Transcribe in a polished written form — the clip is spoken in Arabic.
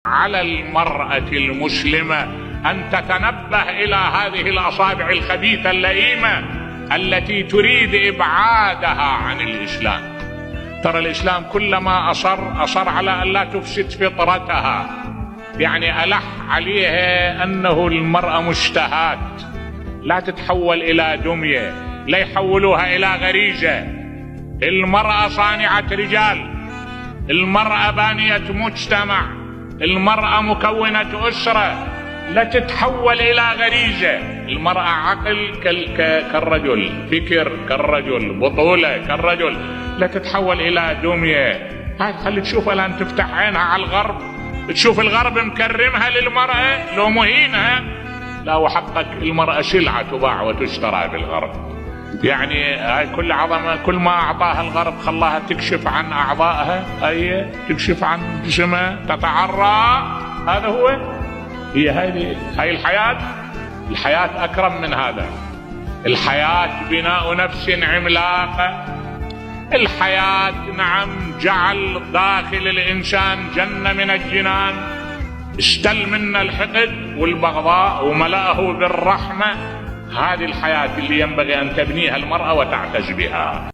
على المرأة المسلمة أن تتنبه إلى هذه الأصابع الخبيثة اللئيمة التي تريد إبعادها عن الإسلام. ترى الإسلام كلما أصر على أن لا تفسد فطرتها، يعني ألح عليها أنه المرأة مشتهات، لا تتحول إلى دمية، لا يحولوها إلى غريزة. المرأة صانعة رجال، المرأة بانية مجتمع، المرأة مكونة أسرة، لا تتحول إلى غريزة. المرأة عقل كالرجل، فكر كالرجل، بطولة كالرجل، لا تتحول إلى دمية. هاي خلي تشوف الآن، تفتح عينها على الغرب، تشوف الغرب مكرمها للمرأة لو مهينها. لا، وحقك المرأة سلعة تباع وتشترى بالغرب. يعني هاي كل عظمة، كل ما أعطاها الغرب خلاها تكشف عن أعضائها، أي تكشف عن جسمها، تتعرى. هذا هو، هي هاي الحياة أكرم من هذا. الحياة بناء نفس عملاقة. الحياة نعم جعل داخل الإنسان جنة من الجنان، اشتل منا الحقد والبغضاء وملأه بالرحمة. هذه الحياة اللي ينبغي أن تبنيها المرأة وتعتز بها.